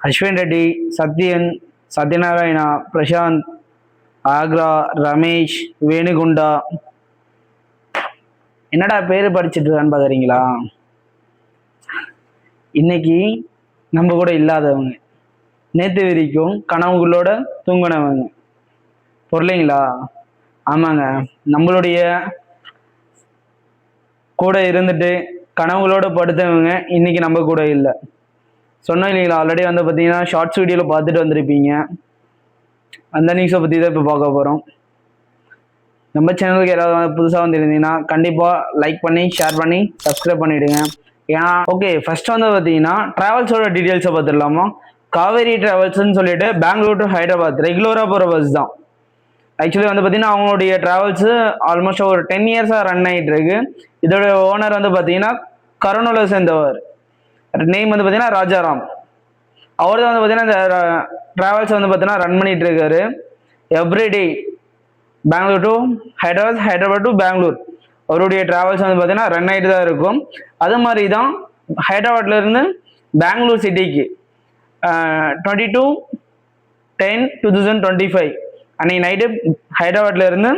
அஸ்வின் ரெட்டி, சத்யன், சத்யநாராயணா, பிரசாந்த், ஆக்ரா, ரமேஷ், வேணுகுண்டா. என்னடா பேரு படிச்சுட்டு இருக்கான்னு பாக்குறீங்களா? இன்னைக்கு நம்ம கூட இல்லாதவங்க, நேத்து வரைக்கும் கனவுகளோட தூங்கினவங்க, பொருளைங்களா? ஆமாங்க, நம்மளுடைய கூட இருந்துட்டு கனவுகளோட படுத்தவங்க இன்னைக்கு நம்ம கூட இல்லை. சொன்னோம் இல்லைங்களா, ஆல்ரெடி வந்து பார்த்தீங்கன்னா ஷார்ட்ஸ் வீடியோவில் பார்த்துட்டு வந்திருப்பீங்க. அந்த நியூஸை பற்றி தான் இப்போ பார்க்க போகிறோம். நம்ம சேனலுக்கு யாராவது புதுசாக வந்துருந்தீங்கன்னா கண்டிப்பாக லைக் பண்ணி ஷேர் பண்ணி சப்ஸ்கிரைப் பண்ணிவிடுங்க. ஏன்னா ஓகே, ஃபர்ஸ்ட் வந்து பார்த்தீங்கன்னா ட்ராவல்ஸோட டீட்டெயில்ஸை பார்த்துடலாமா? காவேரி ட்ராவல்ஸ்ன்னு சொல்லிட்டு பெங்களூர் டு ஹைதராபாத் ரெகுலராக போகிற பஸ் தான். ஆக்சுவலி வந்து பார்த்தீங்கன்னா அவங்களுடைய ட்ராவல்ஸு ஆல்மோஸ்ட் ஒரு 10 இயர்ஸாக ரன் ஆகிட்டு இருக்கு. இதோட ஓனர் வந்து பார்த்தீங்கன்னா கரோனோல சேர்ந்தவர். நேம் வந்து பார்த்தீங்கன்னா ராஜாராம். அவர் தான் வந்து பார்த்தீங்கன்னா இந்த ட்ராவல்ஸ் வந்து பார்த்தீங்கன்னா ரன் பண்ணிட்டு இருக்காரு. Everyday Bangalore to Hyderabad, Hyderabad to Bangalore அவருடைய ட்ராவல்ஸ் வந்து பார்த்தீங்கன்னா ரன் ஆகிட்டு தான் இருக்கும். அது மாதிரி தான் ஹைதராபாத்ல இருந்து பெங்களூர் சிட்டிக்கு 22/10/2025 அன்னைக்கு நைட்டு ஹைதராபாத்ல இருந்து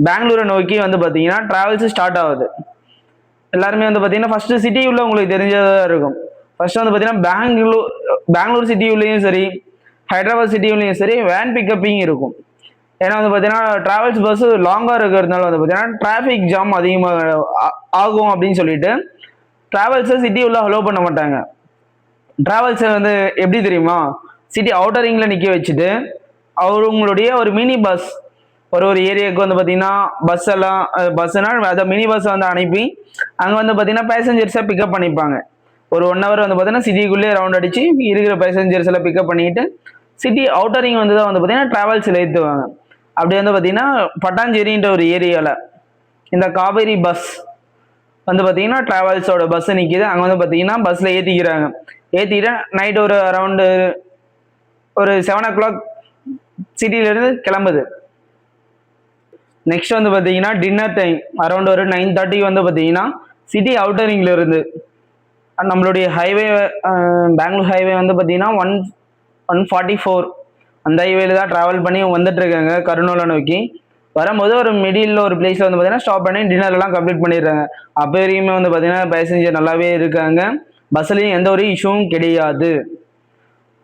பெங்களூரை நோக்கி வந்து பார்த்தீங்கன்னா ட்ராவல்ஸ் ஸ்டார்ட் ஆகுது. எல்லாருமே வந்து பார்த்தீங்கன்னா ஃபர்ஸ்ட் சிட்டி உள்ள உங்களுக்கு தெரிஞ்சதாக இருக்கும். ஃபர்ஸ்ட் வந்து பார்த்தீங்கன்னா பெங்களூர் சிட்டி உள்ளேயும் சரி, ஹைதராபாத் சிட்டி உள்ளேயும் சரி வேன் பிக்கப்பிங் இருக்கும். ஏன்னா வந்து பார்த்தீங்கன்னா ட்ராவல்ஸ் பஸ் லாங்காக இருக்கிறதுனால வந்து பார்த்தீங்கன்னா டிராஃபிக் ஜாம் அதிகமாக ஆகும் அப்படின்னு சொல்லிட்டு ட்ராவல்ஸை சிட்டி உள்ள அலோ பண்ண மாட்டாங்க. ட்ராவல்ஸை வந்து எப்படி தெரியுமா, சிட்டி அவுட்டர் ரிங்கில் நிற்க வச்சுட்டு அவங்களுடைய ஒரு மினி பஸ் ஒரு ஏரியாவுக்கு வந்து பார்த்தீங்கன்னா பஸ்ஸுனா அதை மினி பஸ்ஸை வந்து அனுப்பி அங்கே வந்து பார்த்தீங்கன்னா பேசஞ்சர்ஸை பிக்கப் பண்ணிப்பாங்க. ஒரு 1 hour வந்து பார்த்தீங்கன்னா சிட்டிக்குள்ளேயே ரவுண்ட் அடிச்சு இருக்கிற பேசஞ்சர்ஸ் எல்லாம் பிக்கப் பண்ணிட்டு சிட்டி அவுட்டரிங் வந்து தான் வந்து பார்த்தீங்கன்னா ட்ராவல்ஸில் ஏற்றுவாங்க. அப்படி வந்து பார்த்தீங்கன்னா பட்டாஞ்சேரின்ற ஒரு ஏரியாவில் இந்த காவேரி பஸ் வந்து பார்த்தீங்கன்னா ட்ராவல்ஸோட பஸ் நிற்கிது. அங்கே வந்து பார்த்தீங்கன்னா பஸ்ஸில் ஏற்றிக்கிட்டு நைட் ஒரு அரௌண்டு ஒரு 7 o'clock சிட்டியிலேருந்து கிளம்புது. நெக்ஸ்ட் வந்து பார்த்தீங்கன்னா டின்னர் டைம் அரௌண்ட் ஒரு 9:30 வந்து பார்த்தீங்கன்னா சிட்டி அவுட்டரிங்ல இருந்து நம்மளுடைய ஹைவே பெங்களூர் ஹைவே வந்து பார்த்தீங்கன்னா 144 அந்த ஹைவேல தான் ட்ராவல் பண்ணி வந்துட்டு இருக்காங்க கருணோலை நோக்கி. வரும்போது ஒரு மிடில் ஒரு பிளேஸ்ல வந்து பார்த்தீங்கன்னா ஸ்டாப் பண்ணி டின்னர் எல்லாம் கம்ப்ளீட் பண்ணிடுறாங்க. அப்போ வரைக்குமே வந்து பார்த்தீங்கன்னா பேசஞ்சர் நல்லாவே இருக்காங்க. பஸ்லையும் எந்த ஒரு இஷ்யூவும் கிடையாது.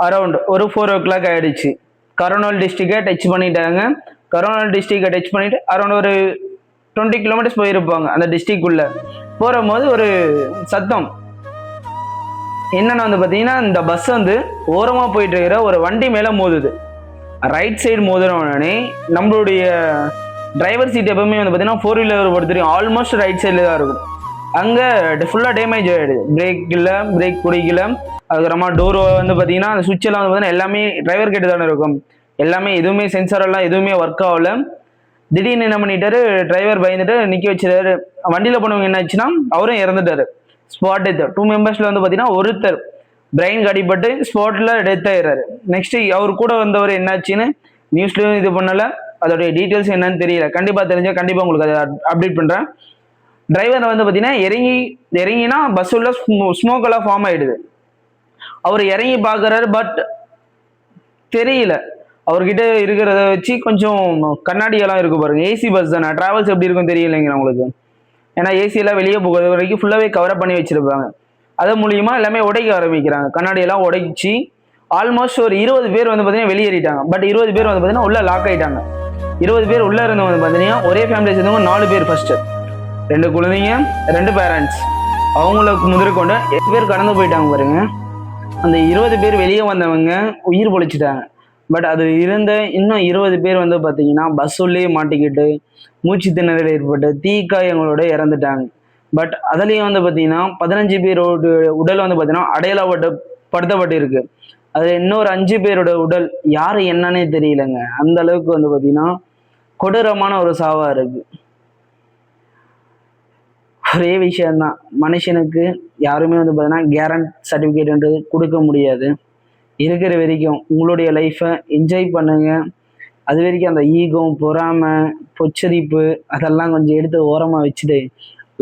அரௌண்ட் ஒரு 4 o'clock ஆயிடுச்சு. கரோனல் டிஸ்ட்ரிக்டை டச் பண்ணிட்டாங்க. கரோனல் டிஸ்ட்ரிக்டை டச் பண்ணிட்டு அரௌண்ட் ஒரு 20 கிலோமீட்டர்ஸ் போயிருப்பாங்க. அந்த டிஸ்ட்ரிக்ட்குள்ள போகும்போது ஒரு சத்தம் என்னன்னு வந்து பார்த்தீங்கன்னா இந்த பஸ் வந்து ஓரமாக போயிட்டு இருக்கிற ஒரு வண்டி மேலே மோதுது. ரைட் சைடு மோதுன உடனே நம்மளுடைய டிரைவர் சீட் எப்பவுமே வந்து பார்த்தீங்கன்னா 4-wheeler பொறுத்த வரைக்கும் ஆல்மோஸ்ட் ரைட் சைடில் தான் இருக்கும். அங்கே ஃபுல்லாக டேமேஜ் ஆகிடுது. பிரேக் பிடிக்கல. அதுக்கப்புறமா டோர் வந்து பார்த்தீங்கன்னா அந்த சுவிட்ச் எல்லாம் வந்து பார்த்தீங்கன்னா எல்லாமே டிரைவர் கிட்ட தானே இருக்கும். எல்லாமே எதுவுமே சென்சார் எல்லாம் எதுவுமே ஒர்க் ஆகல. திடீர்னு என்ன பண்ணிட்டாரு, டிரைவர் பயந்துட்டு நிற்க வச்சிட்டாரு. வண்டியில் போனவங்க என்ன ஆச்சுன்னா அவரும் இறந்துட்டாரு. Spot death. 2 members வந்து பார்த்தீங்கன்னா ஒருத்தர் பிரெயின் கடிப்பட்டு ஸ்பாட்ல டெத் ஆயிடுறாரு. நெக்ஸ்ட் அவர் கூட வந்தவர் என்னாச்சுன்னு நியூஸ்லயும் இது பண்ணல. அதோடைய டீட்டெயில்ஸ் என்னன்னு தெரியல. கண்டிப்பா தெரிஞ்சா கண்டிப்பா உங்களுக்கு அதை அப்டேட் பண்றேன். டிரைவர் வந்து பார்த்தீங்கன்னா இறங்கினா பஸ் உள்ள ஸ்மோக் எல்லாம் ஃபார்ம் ஆயிடுது. அவர் இறங்கி பார்க்குறாரு, பட் தெரியல. அவர்கிட்ட இருக்கிறத வச்சு கொஞ்சம் கண்ணாடியெல்லாம் இருக்கு பாருங்க. ஏசி பஸ் தானே, டிராவல்ஸ் எப்படி இருக்கும் தெரியலைங்க உங்களுக்கு. ஏன்னா ஏசி எல்லாம் வெளியே போகிறது வரைக்கும் ஃபுல்லாகவே கவரப் பண்ணி வச்சிருப்பாங்க. அது மூலியமா எல்லாமே உடைக்க ஆரம்பிக்கிறாங்க. கண்ணாடியெல்லாம் உடைச்சி ஆல்மோஸ்ட் ஒரு 20 பேர் வந்து பார்த்தீங்கன்னா வெளியேறிட்டாங்க. பட் 20 பேர் வந்து பார்த்தீங்கன்னா உள்ள லாக் ஆயிட்டாங்க. 20 பேர் உள்ள இருந்தவங்க வந்து பார்த்தீங்கன்னா ஒரே ஃபேமிலியை சேர்ந்தவங்க 4 பேர். ஃபர்ஸ்ட் 2 குழந்தைங்க, 2 பேரண்ட்ஸ், அவங்களுக்கு முதற்கொண்டு 8 பேர் கடந்து போயிட்டாங்க பாருங்க. அந்த 20 பேர் வெளியே வந்தவங்க உயிர் பொழைச்சிட்டாங்க. பட் அது இருந்த இன்னும் 20 பேர் வந்து பார்த்தீங்கன்னா பஸ் உள்ளே மாட்டிக்கிட்டு மூச்சு திணறல் ஏற்பட்டு தீக்காயங்களோட இறந்துட்டாங்க. பட் அதுலேயும் வந்து பார்த்தீங்கன்னா 15 பேரோட உடல் வந்து பார்த்தீங்கன்னா அடையாளப்படுத்தப்பட்டு இருக்கு. அது இன்னொரு 5 பேரோட உடல் யாரு என்னன்னே தெரியலங்க. அந்த அளவுக்கு வந்து பார்த்தீங்கன்னா கொடூரமான ஒரு சாவா இருக்கு. ஒரே விஷயம்தான், மனுஷனுக்கு யாருமே வந்து பார்த்தீங்கன்னா கேரண்ட் சர்டிஃபிகேட்ன்றது கொடுக்க முடியாது. இருக்கிற வரைக்கும் உங்களுடைய லைஃப்பை என்ஜாய் பண்ணுங்க. அது வரைக்கும் அந்த ஈகம், பொறாமை, பொச்சரிப்பு அதெல்லாம் கொஞ்சம் எடுத்து ஓரமாக வச்சுட்டு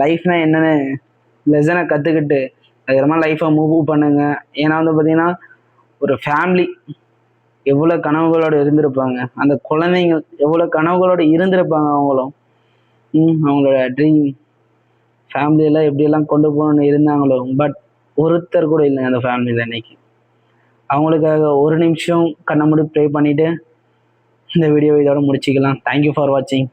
லைஃப்னா என்னன்னு லெசனை கற்றுக்கிட்டு அதுக்கப்புறமா லைஃப்பை மூவ் பண்ணுங்க. ஏன்னா வந்து பார்த்தீங்கன்னா ஒரு ஃபேமிலி எவ்வளோ கனவுகளோடு இருந்திருப்பாங்க, அந்த குழந்தைங்க எவ்வளோ கனவுகளோடு இருந்திருப்பாங்க அவங்களும். அவங்களோட ட்ரீம் ஃபேமிலியெல்லாம் எப்படியெல்லாம் கொண்டு போகணும்னு இருந்தாங்களோ. பட் ஒருத்தர் கூட இல்லைங்க அந்த ஃபேமிலியில் இன்னைக்கு. அவங்களுக்காக ஒரு நிமிஷம் கண்ணை மூடி ப்ரே பண்ணிவிட்டு இந்த வீடியோ இதோட முடிச்சுக்கலாம். தேங்க்யூ ஃபார் வாட்சிங்.